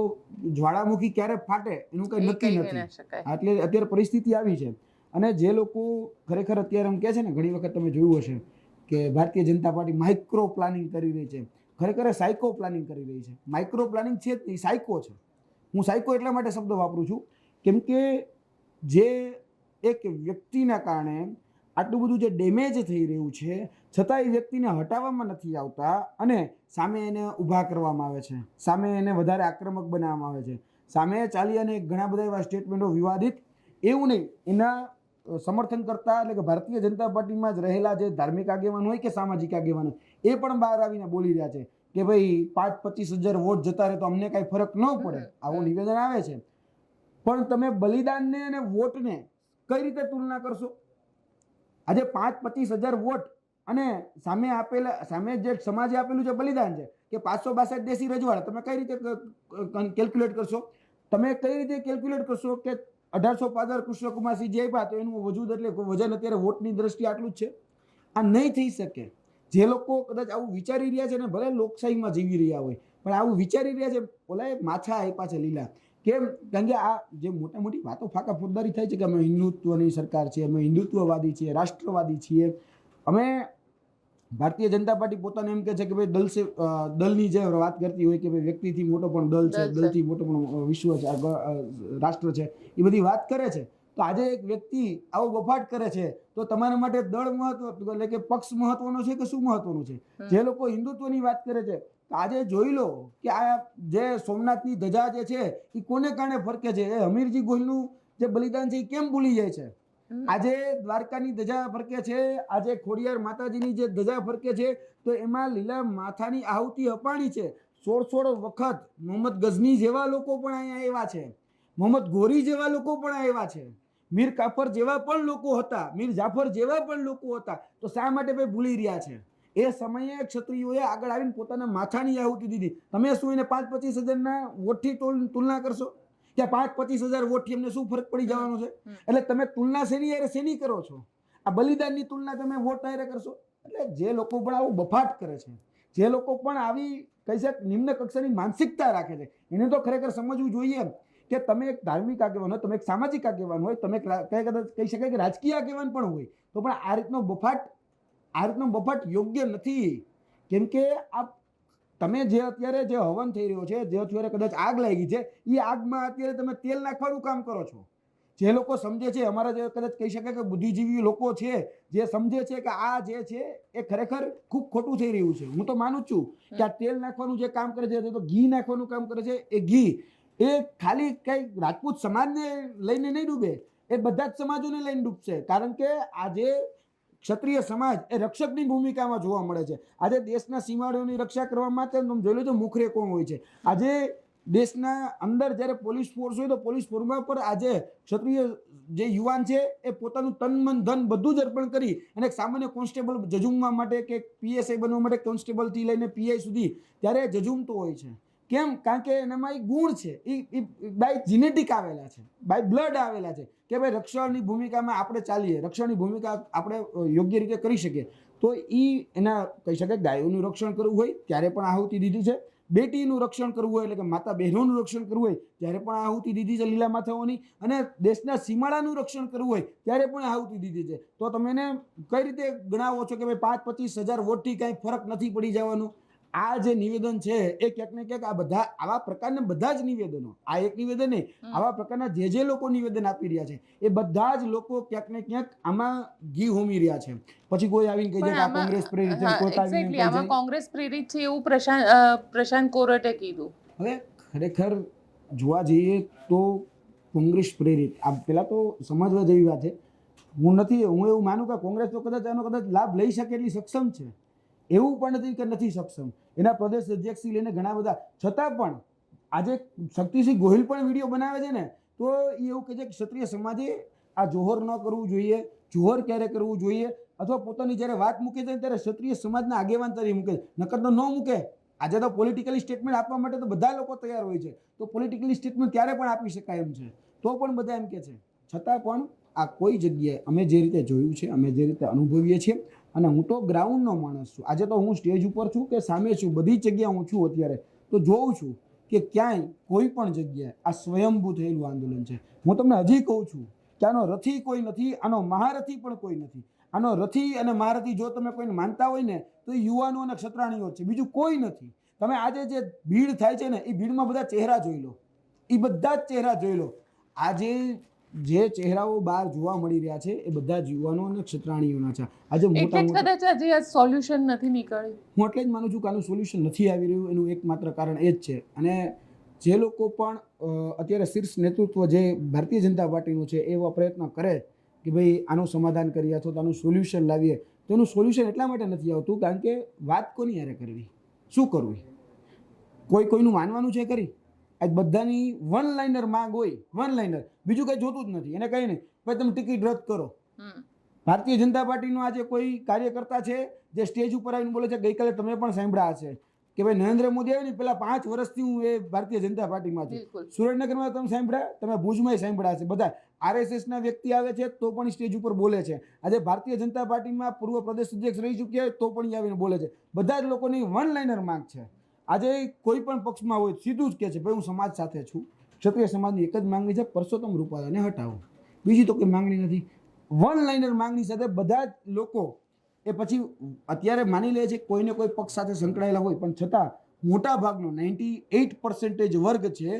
જ્વાળામુખી ક્યારે ફાટે એનું કંઈ નક્કી નથી. એટલે અત્યારે પરિસ્થિતિ આવી છે. અને જે લોકો ખરેખર અત્યારે એમ કહે છે ને, ઘણી વખત તમે જોયું હશે કે Bharatiya Janata party micro planning કરી રહી છે. ખરેખર સાયકો પ્લાનિંગ કરી રહી છે. માઇક્રો પ્લાનિંગ છે જ નહીં, સાયકો છે. હું સાયકો એટલા માટે શબ્દ વાપરું છું કેમ કે જે એક વ્યક્તિના કારણે આટલું બધું જે ડેમેજ થઈ રહ્યું છે છતાં એ વ્યક્તિને હટાવવામાં નથી આવતા અને સામે એને ઊભા કરવામાં આવે છે, સામે એને વધારે આક્રમક બનાવવામાં આવે છે, સામે ચાલી અને ઘણા બધા એવા સ્ટેટમેન્ટો વિવાદિત, એવું નહીં, એના સમર્થન કરતા એટલે કે ભારતીય જનતા પાર્ટીમાં જ રહેલા જે ધાર્મિક આગેવાન હોય કે સામાજિક આગેવાન હોય એ પણ બહાર આવીને બોલી રહ્યા છે કે ભાઈ 5-25 હજાર વોટ જતા રહે તો અમને કાંઈ ફરક ન પડે, આવું નિવેદન આવે છે. પણ તમે બલિદાનને અને વોટને કઈ રીતે તુલના કરશો? આજે 5-25 હજાર વોટ અને સામે જે સમાજે આપેલું જે બલિદાન છે કે 562 દેશી રજવાડા, તમે કઈ રીતે કેલ્ક્યુલેટ કરશો? તમે કઈ રીતે કેલ્ક્યુલેટ કરશો કે 1815 કૃષ્ણકુમારસિંહ જે આપ્યા તો એનું વજૂદ એટલે વજન અત્યારે વોટની દ્રષ્ટિએ આટલું જ છે? આ નહીં થઈ શકે. જે લોકો કદાચ આવું વિચારી રહ્યા છે ને, ભલે લોકશાહીમાં જીવી રહ્યા હોય પણ આવું વિચારી રહ્યા છે, ઓલા માછા આપ્યા છે લીલા. કેમ? કારણ કે આ જે મોટા મોટી વાતો ફાકા ફોજદારી થાય છે કે અમે હિન્દુત્વની સરકાર છીએ, અમે હિન્દુત્વવાદી છીએ, રાષ્ટ્રવાદી છીએ. અમે ભારતીય જનતા પાર્ટી પોતાને એમ કહે છે કે ભાઈ દલની જે વાત કરતી હોય કે ભાઈ વ્યક્તિથી મોટો પણ દલ છે, દલથી મોટો પણ વિશ્વ છે, રાષ્ટ્ર છે, એ બધી વાત કરે છે. તો આજે એક વ્યક્તિ આવો બફાટ કરે છે તો તમારા માટે દળ મહત્વ એટલે કે પક્ષ મહત્વનો છે કે શું મહત્વનું છે? જે લોકો હિન્દુત્વની વાત કરે છે આજે જોઈ લો કે આ જે સોમનાથની ધજા જે છે એ કોને કારણે ફરકે છે? એ હમીરજી ગોહિલનું જે બલિદાન છે એ કેમ ભૂલી જાય છે? આજે દ્વારકાની ધજા ફરકે છે, આજે ખોડિયાર માતાજીની જે ધજા ફરકે છે તો એમાં લીલા માથાની આહુતિ અપાણી છે. 16 વખત મોહમ્મદ ગઝની જેવા લોકો પણ અહીંયા આવ્યા છે, મોહમ્મદ ગોરી જેવા લોકો પણ આવ્યા છે, મીર કાફર જેવા પણ લોકો હતા, મીર જાફર જેવા પણ લોકો હતા. તો શા માટે ભાઈ ભૂલી રહ્યા છે? એ સમયે ક્ષત્રિયોએ આગળ આવીને પોતાના માથાની આહુતિ દીધી. તમે શું એને 5-25 હજારના વોટથી તુલના કરશો? કે 5-25 હજાર વોટથી એમને શું ફરક પડી જવાનો છે? એટલે તમે તુલના શેની કરો છો? આ બલિદાનની તુલના તમે વોટ હારે કરશો? એટલે જે લોકો પણ આવું બફાટ કરે છે, જે લોકો પણ આવી કહી શકે નિમ્ન કક્ષાની માનસિકતા રાખે છે, એને તો ખરેખર સમજવું જોઈએ કે તમે એક ધાર્મિક આગેવાન હોય, તમે એક સામાજિક આગેવાન હોય, તમે કહી શકાય કે રાજકીય આગેવાન પણ હોય, તો પણ આ રીતનો બફાટ યોગ્ય નથી. કેમ કે આ તમે જે અત્યારે જે હવન થઈ રહ્યો છે, જે અત્યારે કદાચ આગ લાગી છે, એ આગમાં અત્યારે તમે તેલ નાખવાનું કામ કરો છો. જે લોકો સમજે છે, અમારા જે કદાચ કહી શકાય કે બુદ્ધિજીવી લોકો છે, જે સમજે છે કે આ જે છે એ ખરેખર ખૂબ ખોટું થઈ રહ્યું છે. હું તો માનું છું કે આ તેલ નાખવાનું જે કામ કરે છે, તો ઘી નાખવાનું કામ કરે છે, એ ઘી એ ખાલી કઈ રાજપૂત સમાજને લઈને નહીં ડૂબે, એ બધા જ સમાજોને લઈને ડૂબશે. કારણ કે આજે ક્ષત્રિય સમાજ એ રક્ષકની ભૂમિકામાં જોવા મળે છે. આજે દેશના સીમાઓની રક્ષા કરવા માટે તમે જોઈ લેજો મુખરે કોણ હોય છે. આજે દેશના અંદર જ્યારે પોલીસ ફોર્સ હોય તો પોલીસ ફોર્સમાં પર આજે ક્ષત્રિય જે યુવાન છે એ પોતાનું તન મન ધન બધું જ અર્પણ કરી અને એક સામાન્ય કોન્સ્ટેબલ જજુમવા માટે કે પીએસઆઈ બનવા માટે કોન્સ્ટેબલથી લઈને પીઆઈ સુધી ત્યારે જજુમતો હોય છે. કેમ? કારણ કે એનામાં એક ગુણ છે, એ બાય જીનેટિક આવેલા છે, બાય બ્લડ આવેલા છે કે ભાઈ રક્ષણની ભૂમિકામાં આપણે ચાલીએ, રક્ષણની ભૂમિકા આપણે યોગ્ય રીતે કરી શકીએ. તો એના કહી શકાય ગાયોનું રક્ષણ કરવું હોય ત્યારે પણ આહુતિ દીધી છે, બેટીનું રક્ષણ કરવું હોય એટલે કે માતા બહેનોનું રક્ષણ કરવું હોય ત્યારે પણ આહુતિ દીધી છે લીલા માથાઓની, અને દેશના સીમાડાનું રક્ષણ કરવું હોય ત્યારે પણ આહુતિ દીધી છે. તો તમે એને કઈ રીતે ગણાવો છો કે ભાઈ 5-25 હજાર વોટથી કાંઈ ફરક નથી પડી જવાનું? આ જે નિવેદન છે એ ક્યાંક ને ક્યાંક આ બધા આવા પ્રકારના બધા જ નિવેદનો, આ એક નિવેદન નહીં, આવા પ્રકારના જે લોકો નિવેદન આપી રહ્યા છે એ બધા જ લોકો ક્યાંક ને ક્યાંક આમાં ઘી હોમી રહ્યા છે. પછી કોઈ આવીને કહી જાય કે આ કોંગ્રેસ પ્રેરિત છે, કોઈ આવીને કહી જાય આમાં કોંગ્રેસ પ્રેરિત છે એવું પ્રશાંત કોરટે કીધું. હવે ખરેખર જોવા જઈએ તો કોંગ્રેસ પ્રેરિત આ પેલા તો સમજવા જેવી વાત છે. હું એવું માનું કે કોંગ્રેસ તો કદાચ આનો કદાચ લાભ લઈ શકે એટલી સક્ષમ છે, એવું પણ નથી કે નથી સક્ષમ. એના પ્રદેશ અધ્યક્ષથી લઈને ઘણા બધા, છતાં પણ આજે શક્તિસિંહ ગોહિલ પણ વિડીયો બનાવે છે ને તો એ એવું કહે છે કે ક્ષત્રિય સમાજે આ જોહર ન કરવું જોઈએ, જોહર ક્યારે કરવું જોઈએ, અથવા પોતાની જ્યારે વાત મૂકે છે ત્યારે ક્ષત્રિય સમાજના આગેવાન તરીકે મૂકે, નકર તો ન મૂકે. આજે તો પોલિટિકલી સ્ટેટમેન્ટ આપવા માટે તો બધા લોકો તૈયાર હોય છે, તો પોલિટિકલી સ્ટેટમેન્ટ ત્યારે પણ આપી શકાય એમ છે, તો પણ બધા એમ કહે છે. છતાં પણ આ કોઈ જગ્યાએ અમે જે રીતે જોયું છે, અમે જે રીતે અનુભવીએ છીએ, અને હું તો ગ્રાઉન્ડનો માણસ છું, આજે તો હું સ્ટેજ ઉપર છું કે સામે છું, બધી જગ્યાએ હું છું અત્યારે, તો જોઉં છું કે ક્યાંય કોઈ પણ જગ્યાએ આ સ્વયંભૂ થયેલું આંદોલન છે. હું તમને હજી કહું છું કે આનો રથી કોઈ નથી, આનો મહારથી પણ કોઈ નથી. આનો રથી અને મહારથી જો તમે કોઈને માનતા હોય ને તો એ યુવાનો અને ક્ષત્રાણીઓ છે, બીજું કોઈ નથી. તમે આજે જે ભીડ થાય છે ને એ ભીડમાં બધા ચહેરા જોઈ લો, એ બધા જ ચહેરા જોઈ લો. આજે જે ચહેરાઓ બહાર જોવા મળી રહ્યા છે એ બધા જ યુવાનો અને ક્ષત્રાણીઓના છે. આજે મોટા સોલ્યુશન નથી નીકળ્યું. હું એટલે જ માનું છું કે આનું સોલ્યુશન નથી આવી રહ્યું. એનું એકમાત્ર કારણ એ જ છે. અને જે લોકો પણ અત્યારે શીર્ષ નેતૃત્વ જે ભારતીય જનતા પાર્ટીનું છે એવા પ્રયત્ન કરે કે ભાઈ આનું સમાધાન કરીએ અથવા તો આનું સોલ્યુશન લાવીએ, તો એનું સોલ્યુશન એટલા માટે નથી આવતું કારણ કે વાત કોની હારે કરવી, શું કરવી, કોઈનું માનવાનું છે કરી. આજ બધાની વન લાઇનર માંગ હોય, વન લાઇનર, બીજું કંઈ જોતું જ નથી. એને કંઈ નહીં, ભાઈ તમે ટિકિટ રદ કરો. ભારતીય જનતા પાર્ટીનો આજે કોઈ કાર્યકર્તા છે જે સ્ટેજ ઉપર આવીને બોલે છે, ગઈકાલે તમે પણ સાંભળ્યા હશે કે ભાઈ નરેન્દ્ર મોદી આવે ને પેલા 5 વર્ષથી હું એ ભારતીય જનતા પાર્ટીમાં છું. સુરેન્દ્રનગરમાં તમે સાંભળ્યા, તમે ભુજમાં સાંભળ્યા હશે. બધા આરએસએસના વ્યક્તિ આવે છે તો પણ સ્ટેજ ઉપર બોલે છે. આજે ભારતીય જનતા પાર્ટીમાં પૂર્વ પ્રદેશ અધ્યક્ષ રહી ચૂક્યા હોય તો પણ આવીને બોલે છે. બધા જ લોકોની વન લાઇનર માંગ છે. આજે કોઈ પણ પક્ષમાં હોય સીધું જ કહે છે ભાઈ હું સમાજ સાથે છું. ક્ષત્રિય સમાજની એક જ માંગણી છે, પરસોત્તમ રૂપાલાને હટાવો, બીજી તો કોઈ માંગણી નથી. વન લાઇનર માંગણી સાથે બધા જ લોકો એ પછી અત્યારે માની લે છે કોઈને કોઈ પક્ષ સાથે સંકળાયેલા હોય, પણ છતાં મોટા ભાગનો 98% વર્ગ છે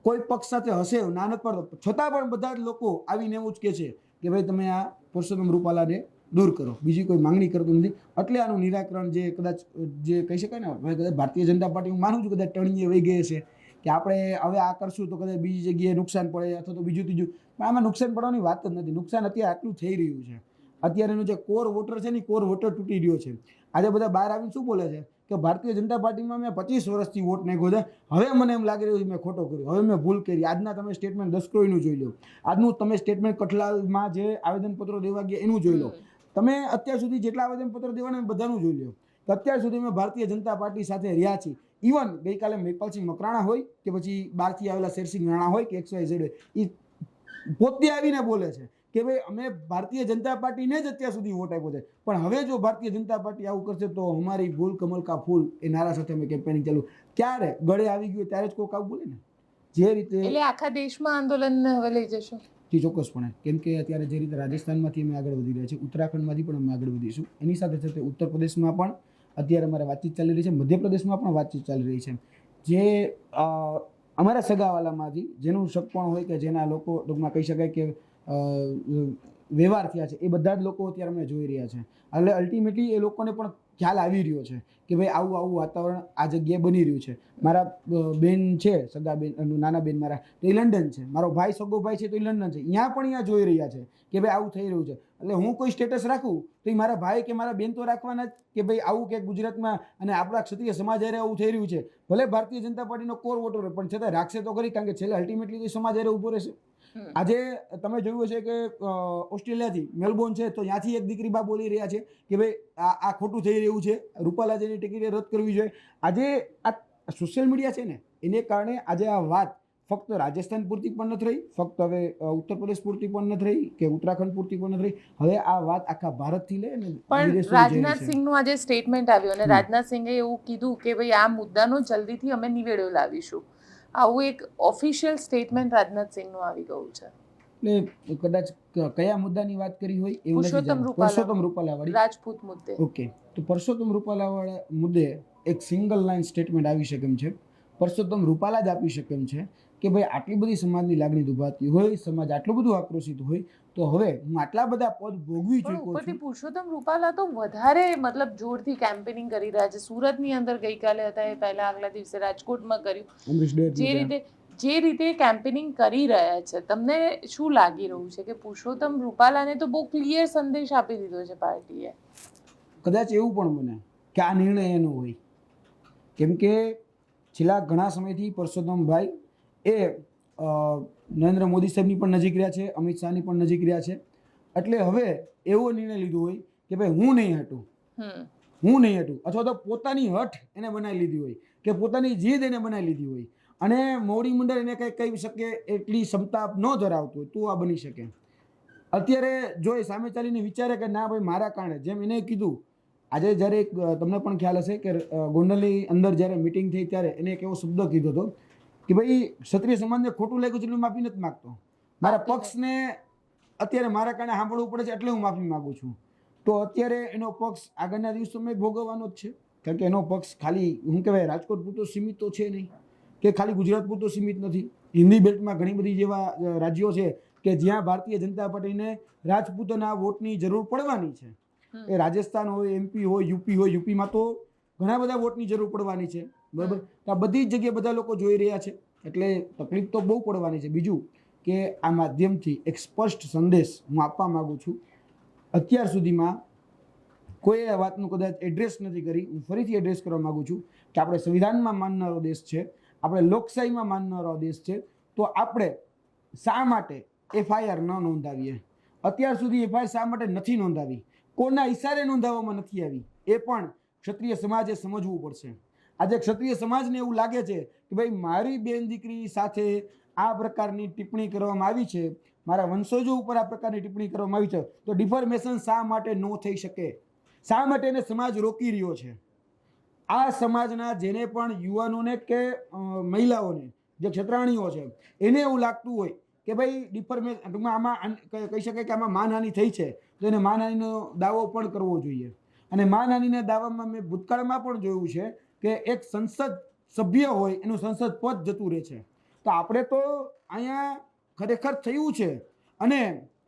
કોઈ પક્ષ સાથે હશે ના નથી પડતો, છતાં પણ બધા જ લોકો આવીને એવું જ કહે છે કે ભાઈ તમે આ પરસોત્તમ રૂપાલાને દૂર કરો, બીજી કોઈ માંગણી કરતું નથી. એટલે આનું નિરાકરણ જે કદાચ જે કહી શકાય ને, કદાચ ભારતીય જનતા પાર્ટી હું માનું છું કદાચ ટણીએ વહી ગઈ છે કે આપણે હવે આ કરશું તો કદાચ બીજી જગ્યાએ નુકસાન પડે અથવા તો બીજું ત્રીજું, પણ આમાં નુકસાન પડવાની વાત જ નથી. નુકસાન અત્યારે આટલું થઈ રહ્યું છે. અત્યારેનું જે કોર વોટર છે ને કોર વોટર તૂટી રહ્યો છે. આજે બધા બહાર આવીને શું બોલે છે કે ભારતીય જનતા પાર્ટીમાં મેં 25 વર્ષથી વોટ નાખ્યો છે, હવે મને એમ લાગી રહ્યું છે મેં ખોટો કર્યો, હવે મેં ભૂલ કરી. આજના તમે સ્ટેટમેન્ટ દસક્રોઈનું જોઈ લો, આજનું તમે સ્ટેટમેન્ટ કઠલાલમાં જે આવેદનપત્રો દેવા ગયા એનું જોઈ લો, તમે અત્યાર સુધી જેટલા આવેદનપત્રો દેવાના બધાનું જોઈ લો. અત્યાર સુધી મેં ભારતીય જનતા પાર્ટી સાથે રહ્યા છીએ. ઇવન ગઈકાલે મહિપાલસિંહ મકરાણા હોય કે પછી બહારથી આવેલા શેરસિંહ રાણા હોય કે XYZ હોય, એ પોતે આવીને બોલે છે કે ભાઈ અમે ભારતીય જનતા પાર્ટીને જ અત્યાર સુધી વોટ આપ્યો છે, પણ હવે જો ભારતીય જનતા પાર્ટી આવું કરશે તો અમારી ભૂલ કમલ કા ફૂલ એ નારા સાથે અમે કેમ્પેનિંગ ચાલુ. ક્યારે ગળે આવી ગયું ત્યારે જ કોઈક આવું બોલે ને. જે રીતે એટલે આખા દેશમાં આંદોલન હવે લઈ જશો? જી ચોક્કસપણે, કેમ કે અત્યારે જે રીતે રાજસ્થાનમાંથી અમે આગળ વધી રહ્યા છીએ, ઉત્તરાખંડમાંથી પણ અમે આગળ વધીશું. એની સાથે સાથે ઉત્તર પ્રદેશમાં પણ અત્યારે અમારે વાતચીત ચાલી રહી છે, મધ્યપ્રદેશમાં પણ વાતચીત ચાલી રહી છે. જે અમારા સગાવાલામાંથી જેનું શક પણ હોય કે જેના લોકો ટૂંકમાં કહી શકાય કે વ્યવહાર થયા છે, એ બધા જ લોકો અત્યારે અમે જોઈ રહ્યા છે. એટલે અલ્ટિમેટલી એ લોકોને પણ ખ્યાલ આવી રહ્યો છે કે ભાઈ આવું આવું વાતાવરણ આ જગ્યાએ બની રહ્યું છે. મારા બેન છે, સગા બેન, નાના બેન મારા, તો એ લંડન છે. મારો ભાઈ, સગો ભાઈ છે તો એ લંડન છે. અહીંયા જોઈ રહ્યા છે કે ભાઈ આવું થઈ રહ્યું છે. એટલે હું કોઈ સ્ટેટસ રાખું તો એ મારા ભાઈ કે મારા બેન તો રાખવાના જ કે ભાઈ આવું કે ગુજરાતમાં અને આપણા ક્ષત્રિય સમાજ હારે આવું થઈ રહ્યું છે. ભલે ભારતીય જનતા પાર્ટીનો કોર વોટર હોય પણ છતાં રાખશે તો ખરી, કારણ કે છેલ્લે અલ્ટિમેટલી તો સમાજ હારે ઊભો રહેશે. આજે તમે જોયું હશે કે ઓસ્ટ્રેલિયાથી મેલબોર્ન છે તો ત્યાંથી એક દીકરી બા બોલી રહ્યા છે કે ભાઈ આ ખોટું થઈ રહ્યું છે, રૂપાલાજીની ટિકિટ રદ કરવી જોઈએ. આજે આ સોશિયલ મીડિયા છે ને એને કારણે આજે આ વાત ફક્ત રાજસ્થાન પૂરતી પણ નથી રહી, ફક્ત હવે ઉત્તર પ્રદેશ પૂરતી પણ નથી રહી કે ઉત્તરાખંડ પૂરતી પણ નથી રહી. હવે આ વાત આખા ભારતથી લે ને પણ રાજનાથસિંહનું આજે સ્ટેટમેન્ટ આવ્યું અને રાજનાથસિંહે એવું કીધું કે ભાઈ આ મુદ્દાનો જલ્દીથી અમે નિવેડો લાવીશું. આવું એક ઓફિશિયલ સ્ટેટમેન્ટ રાજનાથસિંહનું આવી ગયું છે. એટલે કદાચ કયા મુદ્દાની વાત કરી હોય એવું પુરુષોત્તમ રૂપાલા વાળી રાજપૂત મુદ્દે. ઓકે, તો પુરુષોત્તમ રૂપાલા વાળા મુદ્દે એક સિંગલ લાઈન સ્ટેટમેન્ટ આવી શકે એમ છે. પુરુષોત્તમ રૂપાલા જ આપી શકે એમ છે કે ભાઈ આટલી બધી સમાજની લાગણી દુભાતી હોય, સમાજ આટલું બધું આક્રોશિત હોય તો હવે હું આટલા બધા પદ ભોગવી ચૂક્યો છું. પુરુષોત્તમ રૂપાલા તો વધારે મતલબ જોરથી કેમ્પેનિંગ કરી રહ્યા છે. સુરતની અંદર ગઈકાલે હતા, એ પહેલા આગલા દિવસે રાજકોટમાં કર્યું. જે રીતે કેમ્પેનિંગ કરી રહ્યા છે, તમને શું લાગી રહ્યું છે કે પુરુષોત્તમ રૂપાલાને તો બહુ ક્લિયર સંદેશ આપી દીધો છે પાર્ટીએ? કદાચ એવું પણ બને કે આ નિર્ણય એનો હોય, કેમ કે છેલ્લા ઘણા સમયથી પુરુષોત્તમભાઈ એ નરેન્દ્ર મોદી સાહેબની પણ નજીક રહ્યા છે, અમિત શાહની પણ નજીક રહ્યા છે. એટલે હવે એવો નિર્ણય લીધો હોય કે ભાઈ હું નહીં હટું, અથવા તો પોતાની હઠ એને બનાવી લીધી હોય કે પોતાની જીદ એને બનાવી લીધી હોય અને મોવડી મંડળ એને કંઈ કહી શકે એટલી ક્ષમતા ન ધરાવતું હોય તો આ બની શકે. અત્યારે જો એ સામે ચાલીને વિચારે કે ના ભાઈ મારા કારણે, જેમ એને કીધું આજે જ્યારે તમને પણ ખ્યાલ હશે કે ગોંડલની અંદર જ્યારે મિટિંગ થઈ ત્યારે એને એક એવો શબ્દ કીધો હતો કે ભાઈ ક્ષત્રિય સમાજને ખોટું લાગ્યું છે એટલે માફી નથી માગતો, મારા પક્ષને અત્યારે મારા કારણે સાંભળવું પડે છે એટલે હું માફી માગું છું. તો અત્યારે એનો પક્ષ આગળના દિવસોમાં ભોગવવાનો જ છે, કારણ કે એનો પક્ષ ખાલી શું કહેવાય રાજકોટ પૂરતો સીમિત તો છે નહીં કે ખાલી ગુજરાત પૂરતો સીમિત નથી. હિન્દી બેલ્ટમાં ઘણી બધી જેવા રાજ્યો છે કે જ્યાં ભારતીય જનતા પાર્ટીને રાજપૂતોના વોટની જરૂર પડવાની છે. એ રાજસ્થાન હોય, એમપી હોય, યુપી હોય. યુપીમાં તો ઘણા બધા વોટની જરૂર પડવાની છે, બરાબર. તો આ બધી જ જગ્યાએ બધા લોકો જોઈ રહ્યા છે એટલે તકલીફ તો બહુ પડવાની છે. બીજું કે આ માધ્યમથી એક સ્પષ્ટ સંદેશ હું આપવા માગું છું. અત્યાર સુધીમાં કોઈ આ વાતનું કદાચ એડ્રેસ નથી કરી, હું ફરીથી એડ્રેસ કરવા માગું છું કે આપણે સંવિધાનમાં માનનારો દેશ છે, આપણે લોકશાહીમાં માનનારો દેશ છે, તો આપણે શા માટે એફઆઈઆર ન નોંધાવીએ? અત્યાર સુધી એફઆઈઆર શા માટે નથી નોંધાવી, કોના ઈશારે નોંધાવવામાં નથી આવી, એ પણ ક્ષત્રિય સમાજે સમજવું પડશે. આજે ક્ષત્રિય સમાજને એવું લાગે છે કે ભાઈ મારી બેન દીકરી સાથે આ પ્રકારની ટિપ્પણી કરવામાં આવી છે, મારા વંશજો ઉપર આ પ્રકારની ટિપ્પણી કરવામાં આવી છે, તો ડિફોર્મેશન શા માટે ન થઈ શકે? શા માટે એને સમાજ રોકી રહ્યો છે? આ સમાજના જેને પણ યુવાનોને કે મહિલાઓને જે ક્ષત્રાણીઓ છે એને એવું લાગતું હોય કે ભાઈ ડિફોર્મેશન ટૂંકમાં આમાં કહી શકાય કે આમાં માનહાનિ થઈ છે તો એને માનહાનિનો દાવો પણ કરવો જોઈએ. અને માનહાનિના દાવામાં મેં ભૂતકાળમાં પણ જોયું છે કે એક સંસદ સભ્ય હોય એનું સંસદ પદ જતું રહે છે. તો આપણે તો અહીંયા ખરેખર થયું છે અને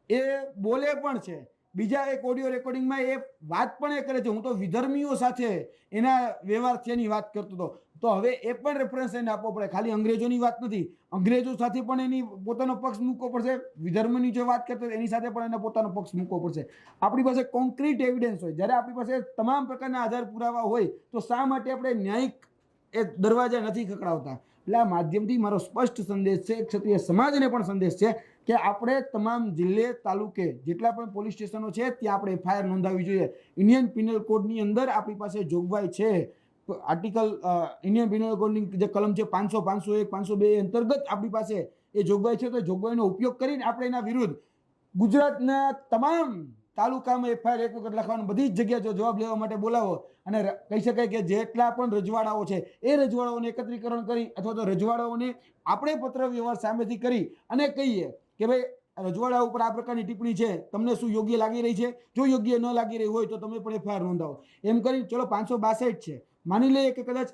એ બોલે પણ છે. બીજા એક ઓડિયો રેકોર્ડિંગમાં એ વાત પણ એ કરે છે, હું તો વિધર્મીઓ સાથે એના વ્યવહાર થયાની વાત કરતો હતો. તો હવે એ પણ રેફરન્સ એને આપવો પડે, ખાલી અંગ્રેજોની વાત નથી, અંગ્રેજો સાથે પણ એની પોતાનો પક્ષ મૂકવો પડશે. વિધર્મની જો વાત કરતો એની સાથે પણ એને પોતાનો પક્ષ મૂકવો પડશે. આપણી પાસે કોન્ક્રીટ એવિડન્સ હોય, જ્યારે આપણી પાસે તમામ પ્રકારના આધાર પુરાવા હોય તો શા માટે આપણે ન્યાયિક એ દરવાજા નથી ખખડાવતા? એટલે આ માધ્યમથી મારો સ્પષ્ટ સંદેશ છે, ક્ષત્રિય સમાજને પણ સંદેશ છે કે આપણે તમામ જિલ્લે તાલુકે જેટલા પણ પોલીસ સ્ટેશનો છે ત્યાં આપણે એફઆઈઆર નોંધાવવી જોઈએ. ઇન્ડિયન પિનલ કોડની અંદર આપણી પાસે જોગવાઈ છે, આર્ટિકલ ઇન્ડિયન પિનલ કોડની જે કલમ છે 500, 501, 502 અંતર્ગત આપણી પાસે એ જોગવાઈ છે. તો જોગવાઈનો ઉપયોગ કરીને આપણે એના વિરુદ્ધ ગુજરાતના તમામ તાલુકામાં એફઆઈઆર એક વખત લખવાનું, બધી જ જગ્યાએ જવાબ લેવા માટે બોલાવો અને કહી શકાય કે જેટલા પણ રજવાડાઓ છે એ રજવાડાઓને એકત્રીકરણ કરી અથવા તો રજવાડાઓને આપણે પત્ર વ્યવહાર સામેથી કરી અને કહીએ કે ભાઈ રજવાડા ઉપર આ પ્રકારની ટિપ્પણી છે, તમને શું યોગ્ય લાગી રહી છે? જો યોગ્ય ન લાગી રહી હોય તો તમે પણ એફઆઈઆર નોંધાવો. એમ કરી ચલો 562 છે, માની લઈએ કે કદાચ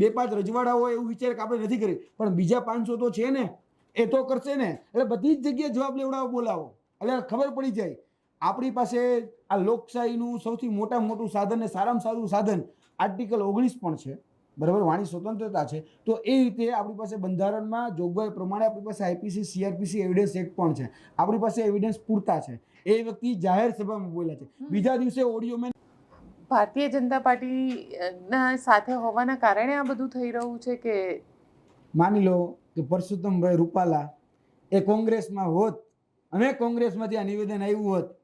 2-5 રજવાડાઓ એવું વિચારે કે આપણે નથી કરી, પણ બીજા 500 તો છે ને, એ તો કરશે ને. એટલે બધી જ જગ્યાએ જવાબ લેવડાવો, બોલાવો, એટલે ખબર પડી જાય. આપણી પાસે આ લોકશાહીનું સૌથી મોટામાં મોટું સાધન ને સારામાં સારું સાધન આર્ટિકલ 19 પણ છે, બરાબર, વાણી સ્વતંત્રતા છે. તો એ રીતે આપણી પાસે બંધારણમાં જોગવાઈ પ્રમાણે આપણી પાસે આઈપીસી સીઆરપીસી એવિડન્સ એક્ટ પણ છે. આપણી પાસે એવિડન્સ પૂરતા છે. એ વ્યક્તિ જાહેર સભામાં બોલ્યા છે, બીજા દિવસે ઓડિયોમાં. ભારતીય જનતા પાર્ટીના સાથે હોવાના કારણે આ બધું થઈ રહ્યું છે કે માની લો કે પરસોત્તમભાઈ રૂપાલા એ કોંગ્રેસમાં હોત અને કોંગ્રેસમાંથી આ નિવેદન આવ્યું હોત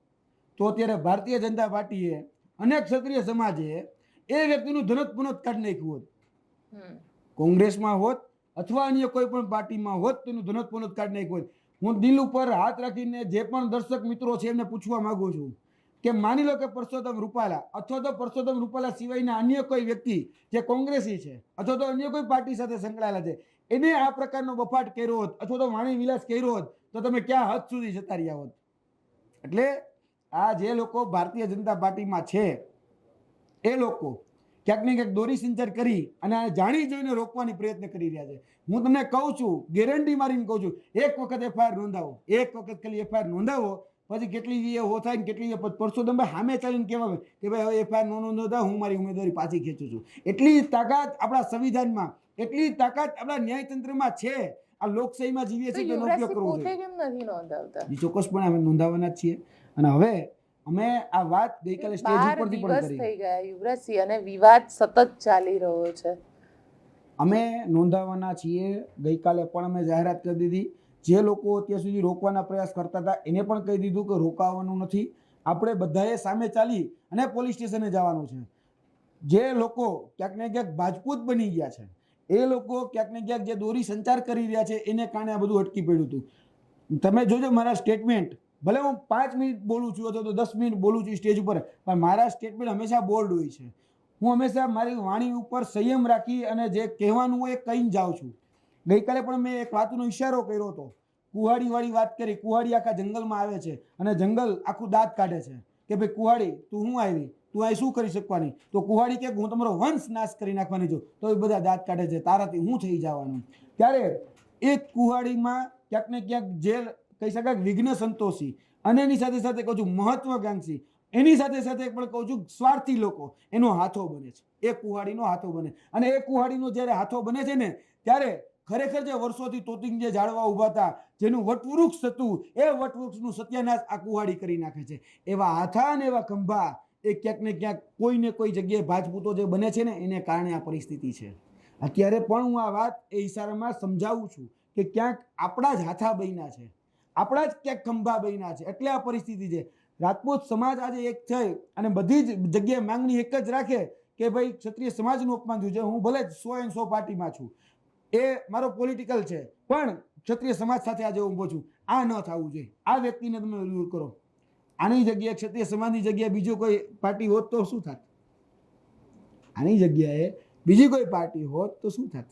તો અત્યારે ભારતીય જનતા પાર્ટીએ અને ક્ષત્રિય સમાજે એ વ્યક્તિનું ધનત પુનત કાઢી નાખ્યું હોત. કોંગ્રેસમાં હોત અથવા અન્ય કોઈ પણ પાર્ટીમાં હોત તેનું ધનત પુનત કાઢી નાખ્યું હોત. હું દિલ ઉપર હાથ રાખીને જે પણ દર્શક મિત્રો છે એમને પૂછવા માંગુ છું કે માની લો કે પરસોત્તમ રૂપાલા અથવા તો પરસોત્તમ રૂપાલા સિવાયના અન્ય કોઈ વ્યક્તિ જે કોંગ્રેસી છે અથવા તો અન્ય કોઈ પાર્ટી સાથે સંકળાયેલા છે એને આ પ્રકારનો બફાટ કર્યો હોત અથવા તો વાણી વિલાસ કર્યો હોત તો તમે ક્યાં હદ સુધી જતા રહ્યા હોત. એટલે આ જે લોકો ભારતીય જનતા પાર્ટીમાં છે એ લોકો ક્યાંક ને ક્યાંક દોરી સંચાર કરી અને આ જાણી જોઈને રોકવાની પ્રયત્ન કરી રહ્યા છે. હું તમને કહું છું, ગેરંટી મારીને કહું છું, એક વખત એફઆઈઆર નોંધાવો, એક વખત ખાલી એફઆઈઆર નોંધાવો, પછી કેટલી હો થાય ને કેટલી પરસોત્તમભાઈ સામે ચાલીને કહેવાય કે ભાઈ હવે એફઆઈઆર નો નોંધતા હું મારી ઉમેદવારી પાછી ખેંચું છું. એટલી તાકાત આપણા સંવિધાનમાં, એટલી તાકાત આપણા ન્યાયતંત્રમાં છે. આ લોકશાહીમાં જીવીએ છીએ તેનો ઉપયોગ કરવો જોઈએ. કેમ નથી નોંધાવતા? ચોક્કસપણે અમે નોંધાવવાના જ છીએ. અને હવે અમે આ વાત ગઈકાલે સ્ટેજ ઉપરથી પણ કરી થઈ ગયા યુવરાજસિંહ અને વિવાદ સતત ચાલી રહ્યો છે. અમે નોંધાવવાના છીએ. ગઈકાલે પણ અમે જાહેરાત કરી દીધી. જે લોકો અત્યાર સુધી રોકવાના પ્રયાસ કરતા હતા એને પણ કહી દીધું કે રોકાવાનું નથી. આપણે બધાએ સામે ચાલી અને પોલીસ સ્ટેશને જવાનું છે. જે લોકો ક્યાંક ને ક્યાંક ભાજપૂત બની ગયા છે એ લોકો ક્યાંક ને ક્યાંક જે દોરી સંચાર કરી રહ્યા છે એને કારણે આ બધું અટકી પડ્યું હતું. તમે જોજો મારા સ્ટેટમેન્ટ, ભલે હું 5 મિનિટ બોલું છું અથવા તો 10 મિનિટ બોલું છું સ્ટેજ ઉપર, પણ મારા સ્ટેટમેન્ટ હંમેશા બોલ્ડ હોય છે. હું હંમેશા મારી વાણી ઉપર સંયમ રાખી અને જે કહેવાનું હોય એ કહીને જાઉં છું. ગઈકાલે પણ મેં એક વાતનો ઇશારો કર્યો હતો. કુહાડી વાળી વાત કરી. કુહાડી આખા જંગલમાં આવે છે અને જંગલ આખું દાંત કાઢે છે કે ભાઈ કુહાડી તું શું આવી, તું અહીં શું કરી શકવાની? તો કુહાડી કે હું તમારો વંશ નાશ કરી નાખવાની છું. તો એ બધા દાંત કાઢે છે, તારાથી હું થઈ જવાનું. ત્યારે એક કુહાડીમાં ક્યાંક ને ક્યાંક જે કહી શકાય વિઘ્ન સંતોષી અને એની સાથે સાથે કહું છું મહત્વાકાંક્ષી, એની સાથે સાથે પણ કહું છું સ્વાર્થી લોકો એનો હાથો બને છે. એ કુહાડીનો હાથો બને અને એ કુહાડીનો જ્યારે હાથો બને છે ને ત્યારે ખરેખર જે વર્ષોથી તોતિંગ જે ઝાડવા ઉભા હતા, જેનું વટવૃક્ષ હતું, એ વટવૃક્ષનું સત્યાનાશ આ કુહાડી કરી નાખે છે. એવા હાથા અને એવા ખંભા એ ક્યાંક ને ક્યાંક કોઈ ને કોઈ જગ્યાએ ભાજપૂતો જે બને છે ને એને કારણે આ પરિસ્થિતિ છે. અત્યારે પણ હું આ વાત એ ઈશારામાં સમજાવું છું કે ક્યાંક આપણા જ હાથા બન્યા છે, આપણા જ ક્યાંક ખંભા બન્યા છે, એટલે આ પરિસ્થિતિ છે. રાજપૂત સમાજ આજે એક થઈ અને બધી જ જગ્યાએ માંગણી એક જ રાખે કે ભાઈ ક્ષત્રિય સમાજનું અપમાન થયું છે. હું ભલે 100 પાર્ટીમાં છું, એ મારો પોલિટિકલ છે, પણ ક્ષત્રિય સમાજ સાથે આજે ઊભો છું. આ ન થવું જોઈએ. આ વ્યક્તિને તમે દૂર કરો. આની જગ્યાએ ક્ષત્રિય સમાજની જગ્યાએ બીજો કોઈ પાર્ટી હોત તો શું થાત? આની જગ્યાએ બીજી કોઈ પાર્ટી હોત તો શું થાત?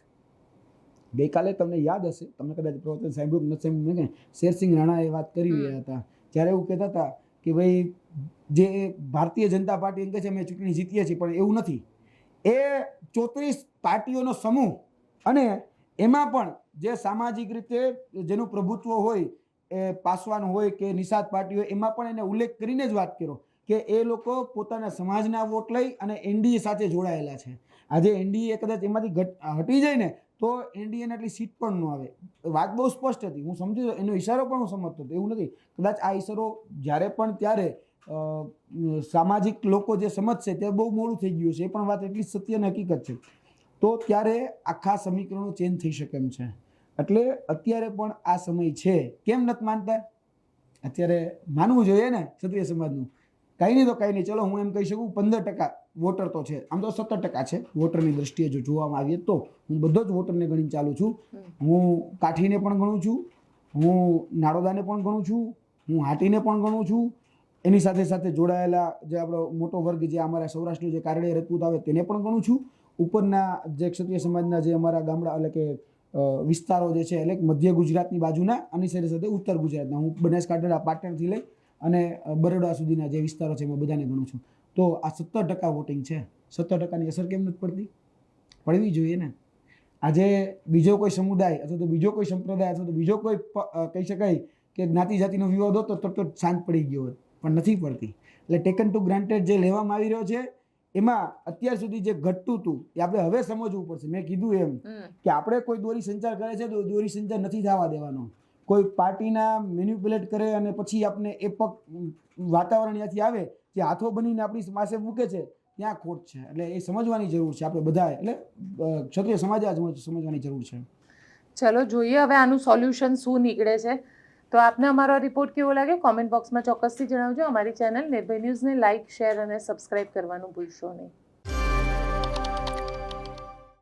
ગઈકાલે તમને યાદ હશે, તમે કદાચ પ્રવચન સાંભળ્યું નથી સાંભળ્યું, શેરસિંહ રાણા એ વાત કરી રહ્યા હતા જ્યારે એવું કહેતા હતા કે ભાઈ જે ભારતીય જનતા પાર્ટી એમ કહે છે અમે ચૂંટણી જીતીએ છીએ, પણ એવું નથી. એ 34 પાર્ટીઓનો સમૂહ અને એમાં પણ જે સામાજિક રીતે જેનું પ્રભુત્વ હોય, એ પાસવાન હોય કે નિષાદ પાર્ટી હોય, એમાં પણ એને ઉલ્લેખ કરીને જ વાત કર્યો કે એ લોકો પોતાના સમાજના વોટ લઈ અને એનડીએ સાથે જોડાયેલા છે. આજે એનડીએ કદાચ એમાંથી હટી જાય ને તો એનડીએને એટલી સીટ પણ ન આવે. વાત બહુ સ્પષ્ટ હતી, હું સમજી, એનો ઈશારો પણ હું સમજતો હતો. એવું નથી, કદાચ આ ઈશારો જ્યારે પણ ત્યારે સામાજિક લોકો જે સમજશે તે બહુ મોડું થઈ ગયું છે. એ પણ વાત એટલી સત્ય અને હકીકત છે. તો ત્યારે આખા સમીકરણો ચેન્જ થઈ શકે એમ છે. એટલે અત્યારે પણ આ સમય છે. કેમ નથી માનતા? અત્યારે માનવું જોઈએ ને ક્ષત્રિય સમાજનું. કાંઈ નહીં તો કાંઈ નહીં, ચલો હું એમ કહી શકું 15% વોટર તો છે. આમ તો 17% છે વોટરની દ્રષ્ટિએ જો જોવામાં આવીએ તો. હું બધો જ વોટરને ગણીને ચાલું છું. હું કાઠીને પણ ગણું છું, હું નાડોદાને પણ ગણું છું, હું હાટીને પણ ગણું છું. એની સાથે સાથે જોડાયેલા જે આપણો મોટો વર્ગ જે અમારા સૌરાષ્ટ્રનું જે કારડીયા રજપૂત આવે તેને પણ ગણું છું. ઉપરના જે ક્ષત્રિય સમાજના જે અમારા ગામડા એટલે કે વિસ્તારો જે છે એટલે મધ્ય ગુજરાતની બાજુના અને સાથે સાથે ઉત્તર ગુજરાતના, હું બનાસકાંઠા પાટણથી લઈ અને બરોડા સુધીના જે વિસ્તારો છે એમાં બધાને ગણું છું. તો આ 17% વોટિંગ છે. 17%ની અસર કેમ નથી પડતી? પડવી જોઈએ ને. આજે બીજો કોઈ સમુદાય અથવા તો બીજો કોઈ સંપ્રદાય અથવા તો બીજો કોઈ કહી શકાય કે જ્ઞાતિ જાતિનો વિવાદ હતો તો શાંત પડી ગયો હોત. પણ નથી પડતી. એટલે ટેકન ટુ ગ્રાન્ટેડ જે લેવામાં આવી રહ્યો છે એમાં અત્યાર સુધી જે ઘટતું હતું એ આપણે હવે સમજવું પડશે. મેં કીધું એમ કે આપણે કોઈ દોરી સંચાર કરે છે તો દોરી સંચાર નથી થવા દેવાનો. કોઈ પાર્ટીના મેન્યુપ્યુલેટ કરે અને પછી આપણે એ પગ વાતાવરણ ત્યાંથી આવે જે હાથો બનીને આપણી પાસે મૂકે છે ત્યાં ખોટ છે. એટલે એ સમજવાની જરૂર છે આપણે બધાએ, એટલે ક્ષત્રિય સમાજે આ સમજવાની જરૂર છે. ચલો જોઈએ હવે આનું સોલ્યુશન શું નીકળે છે. તો આપને અમારો રિપોર્ટ કેવો લાગે કોમેન્ટ બોક્સમાં ચોક્કસથી જણાવજો. અમારી ચેનલ નિર્ભય ન્યૂઝને લાઇક, શેર અને સબસ્ક્રાઇબ કરવાનું ભૂલશો નહીં.